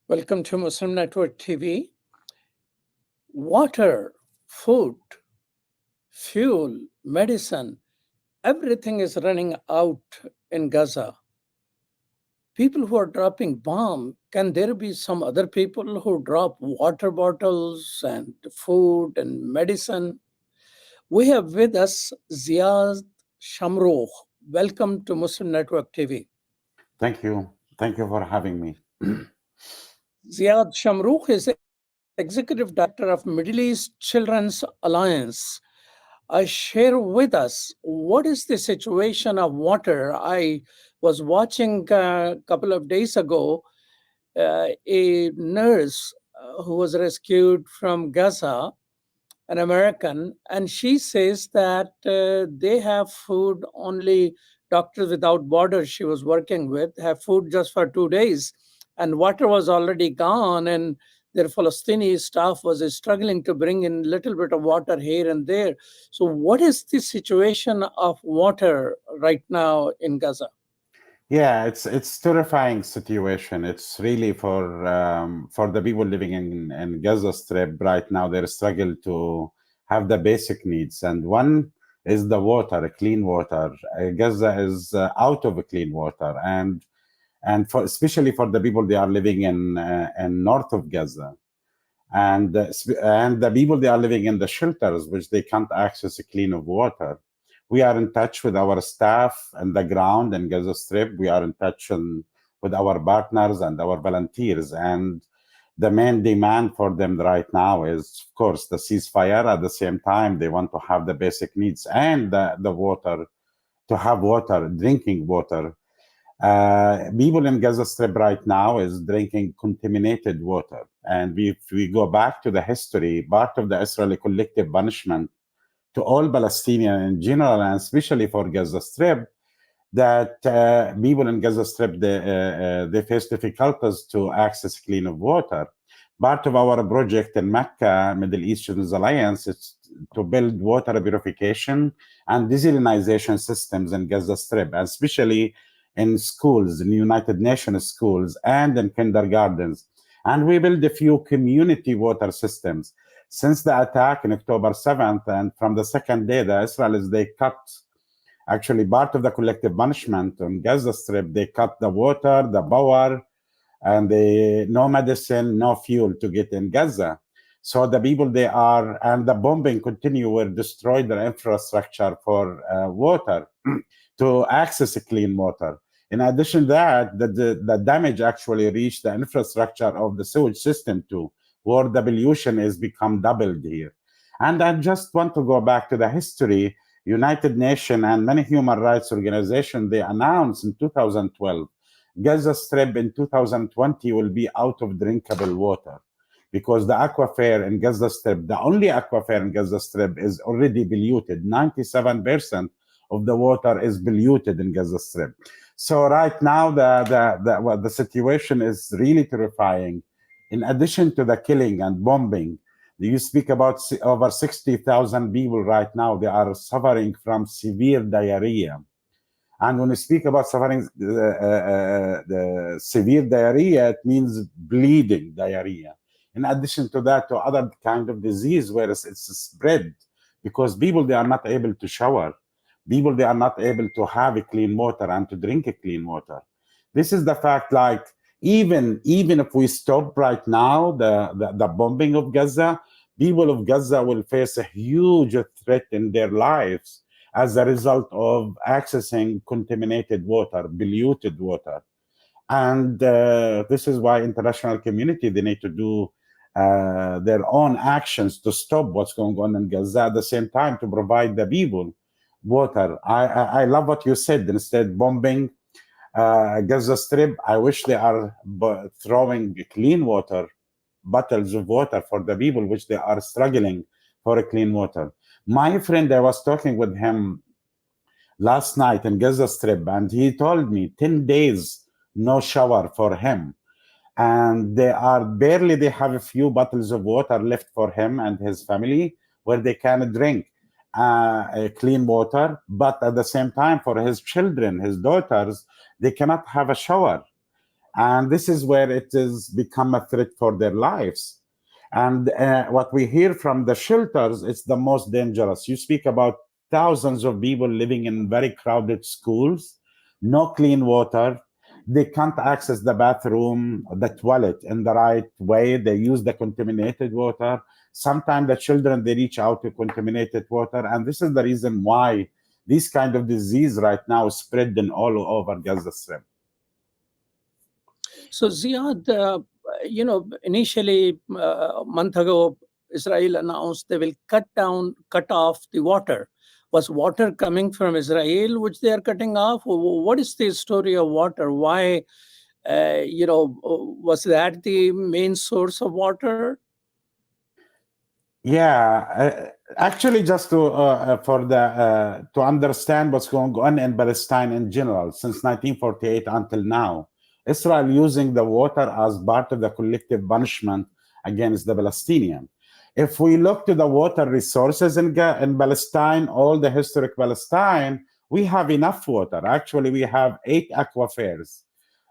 Welcome to Muslim Network TV. Water, food, fuel, medicine, everything is running out in Gaza. People who are dropping bomb, can there be some other people who drop water bottles and food and medicine? We have with us Zeiad Shamrouch. Welcome to Muslim Network TV. Thank you. Thank you for having me. Zeiad Shamrouch is Executive Director of Middle East Children's Alliance. Share with us what is the situation of water. I was watching a couple of days ago a nurse who was rescued from Gaza, an American, and she says that they have food only. Doctors Without Borders, she was working with, have food just for 2 days, and water was already gone, and their Palestinian staff was struggling to bring in a little bit of water here and there. So, what is the situation of water right now in Gaza? Yeah, it's terrifying situation. It's really for the people living in Gaza Strip right now. They struggle to have the basic needs, and one is the water, clean water. Gaza is out of clean water, and for especially for the people they are living in north of Gaza, and the people they are living in the shelters, which they can't access clean of water. We are in touch with our staff on the ground in Gaza Strip. We are in touch with our partners and our volunteers. And the main demand for them right now is, of course, the ceasefire. At the same time, they want to have the basic needs and the water, to have water, drinking water. People in Gaza Strip right now is drinking contaminated water. And if we go back to the history, part of the Israeli collective punishment to all Palestinians in general, and especially for Gaza Strip, that people in Gaza Strip, they face difficulties to access clean water. Part of our project in Mecca, Middle East Children's Alliance, is to build water purification and desalination systems in Gaza Strip, and especially in schools, in United Nations schools, and in kindergartens. And we build a few community water systems. Since the attack on October 7th, and from the second day, the Israelis, they cut, actually part of the collective punishment on Gaza Strip, they cut the water, the power, and no medicine, no fuel to get in Gaza. So the people and the bombing continue, will destroy their infrastructure for water to access clean water. In addition to that, the damage actually reached the infrastructure of the sewage system too, where the pollution is become doubled here. And I just want to go back to the history. United Nations and many human rights organizations, they announced in 2012, Gaza Strip in 2020 will be out of drinkable water, because the aquifer in Gaza Strip, the only aquifer in Gaza Strip, is already polluted. 97% of the water is polluted in Gaza Strip. So right now, the situation is really terrifying. In addition to the killing and bombing, you speak about over 60,000 people right now. They are suffering from severe diarrhea. And when you speak about suffering the severe diarrhea, it means bleeding diarrhea. In addition to that, to other kind of disease where it's spread, because people, they are not able to shower. People, they are not able to have a clean water and to drink a clean water. This is the fact, like, even if we stop right now the bombing of Gaza, people of Gaza will face a huge threat in their lives as a result of accessing contaminated water, polluted water. And this is why international community, they need to do their own actions to stop what's going on in Gaza, at the same time to provide the people water. I love what you said. Instead bombing Gaza Strip, I wish they are throwing clean water, bottles of water for the people which they are struggling for a clean water. My friend, I was talking with him last night in Gaza Strip, and he told me 10 days no shower for him. And they have a few bottles of water left for him and his family where they can drink clean water. But at the same time, for his children, his daughters, they cannot have a shower. And this is where it has become a threat for their lives. And what we hear from the shelters, it's the most dangerous. You speak about thousands of people living in very crowded schools, no clean water. They can't access the bathroom, the toilet in the right way. They use the contaminated water. Sometimes the children, they reach out to contaminated water. And this is the reason why this kind of disease right now is spreading all over Gaza Strip. So, Ziad, initially a month ago, Israel announced they will cut off the water. Was water coming from Israel, which they are cutting off? What is the story of water? Why, was that the main source of water? Yeah, actually, just to understand what's going on in Palestine in general since 1948 until now, Israel using the water as part of the collective punishment against the Palestinian. If we look to the water resources in Palestine, all the historic Palestine, we have enough water. Actually, we have 8 aquifers,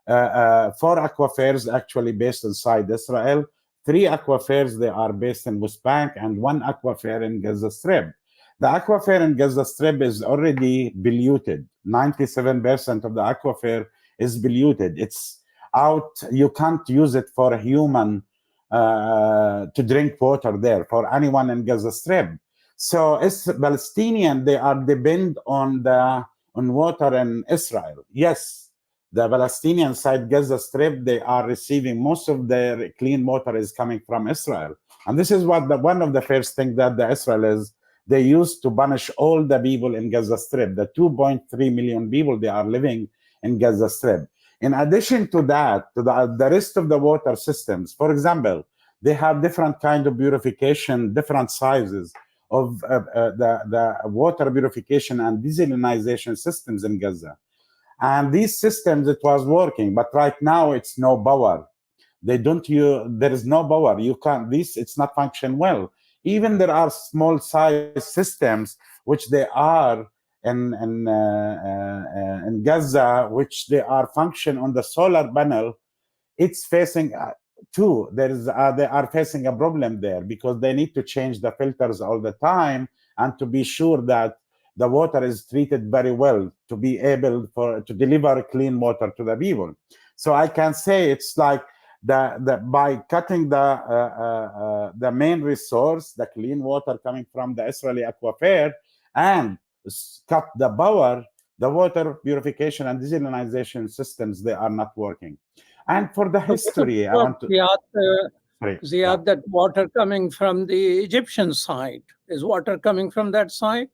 4 aquifers actually based inside Israel, 3 aquifers, they are based in West Bank, and 1 aquifer in Gaza Strip. The aquifer in Gaza Strip is already polluted. 97% of the aquifer is polluted. It's out. You can't use it for a human to drink water there, for anyone in Gaza Strip. So it's Palestinian, they are depend on water in Israel. Yes, the Palestinian side, Gaza Strip, they are receiving most of their clean water is coming from Israel. And this is what one of the first things that the Israelis, they used to punish all the people in Gaza Strip, the 2.3 million people they are living in Gaza Strip. In addition to that, to the rest of the water systems, for example, they have different kind of purification, different sizes of the water purification and desalinization systems in Gaza. And these systems, it was working, but right now it's no power. They don't use, there is no power. You can't, it's not function well. Even there are small size systems, which they are in Gaza, which they are function on the solar panel. It's facing too. They are facing a problem there because they need to change the filters all the time and to be sure that the water is treated very well to be able to deliver clean water to the people. So I can say it's like by cutting the main resource, the clean water coming from the Israeli aquifer, and cut the power, the water purification and desalinization systems, they are not working. And for the history, I want to. Ziad, that water coming from the Egyptian side. Is water coming from that side?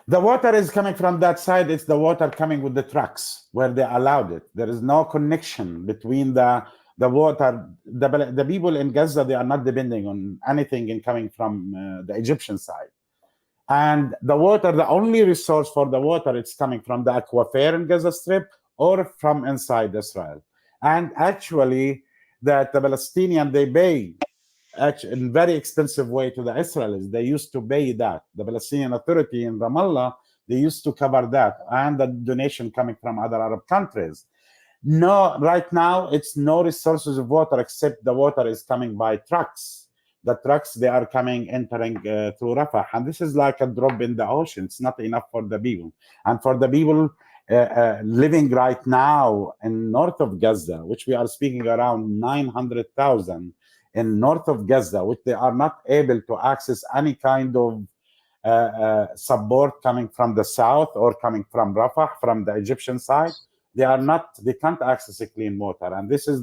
The water is coming from that side. It's the water coming with the trucks where they allowed it. There is no connection between the water. The people in Gaza, they are not depending on anything in coming from the Egyptian side. And the water, the only resource for the water, it's coming from the aquifer in Gaza Strip or from inside Israel. And actually, that the Palestinian, they pay in very expensive way to the Israelis. They used to pay that. The Palestinian Authority in Ramallah, they used to cover that, and the donation coming from other Arab countries. No, right now, it's no resources of water except the water is coming by trucks. The trucks, they are coming, entering through Rafah. And this is like a drop in the ocean. It's not enough for the people. And for the people living right now in north of Gaza, which we are speaking around 900,000 in north of Gaza, which they are not able to access any kind of support coming from the south or coming from Rafah, from the Egyptian side. They can't access a clean water. And this is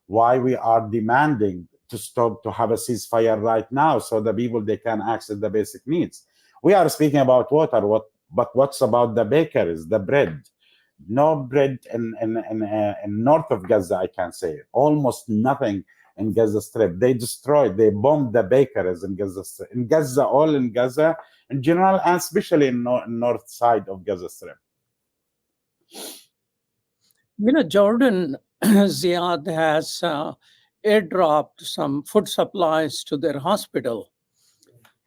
why we are demanding to stop, to have a ceasefire right now, so the people, they can access the basic needs. We are speaking about water, but what's about the bakeries, the bread? No bread in north of Gaza, I can say. Almost nothing in Gaza Strip. They bombed the bakeries in Gaza Strip. In Gaza, all in Gaza in general, and especially in north side of Gaza Strip. Jordan, Ziad, has airdropped some food supplies to their hospital.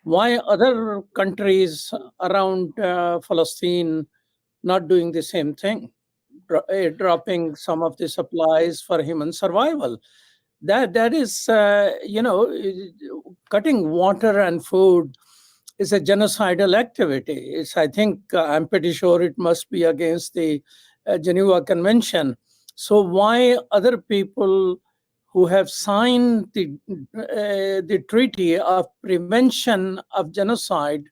Why other countries around Palestine not doing the same thing? dropping some of the supplies for human survival. That is, cutting water and food is a genocidal activity. I think, I'm pretty sure it must be against the Geneva Convention. So why other people who have signed the treaty of prevention of genocide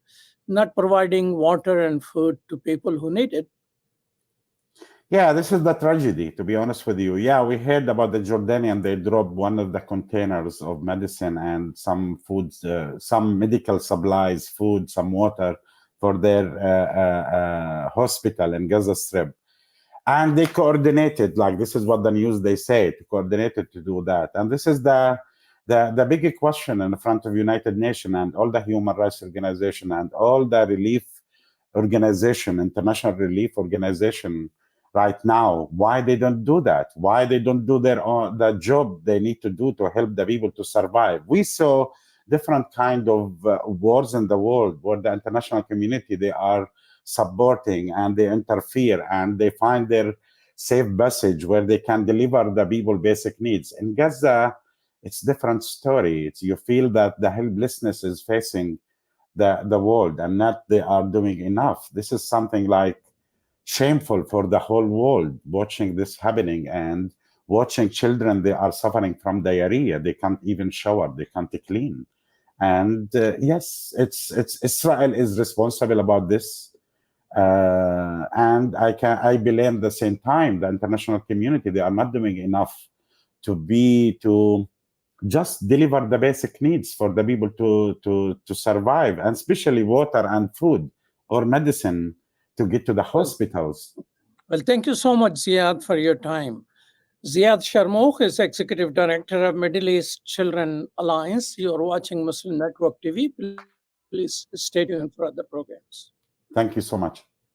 not providing water and food to people who need it? Yeah, this is the tragedy, to be honest with you. Yeah, we heard about the Jordanian. They dropped one of the containers of medicine and some foods, some medical supplies, food, some water for their hospital in Gaza Strip. And they coordinated, like this is what the news they say, to coordinated to do that. And this is the big question in front of United Nations and all the human rights organization and all the relief organization, international relief organization right now. Why they don't do that? Why they don't do their own the job they need to do to help the people to survive? We saw different kind of wars in the world where the international community, they are supporting and they interfere and they find their safe passage where they can deliver the people basic needs. In Gaza, it's different story. It's, you feel that the helplessness is facing the world and not they are doing enough. This is something like shameful for the whole world watching this happening and watching children, they are suffering from diarrhea. They can't even shower, they can't clean. And yes, it's Israel is responsible about this. And I blame at the same time the international community. They are not doing enough to just deliver the basic needs for the people to survive, and especially water and food or medicine to get to the hospitals. Well, thank you so much, Zeiad, for your time. Zeiad Shamrouch is Executive Director of Middle East Children Alliance. You are watching Muslim Network TV. Please stay tuned for other programs. Thank you so much.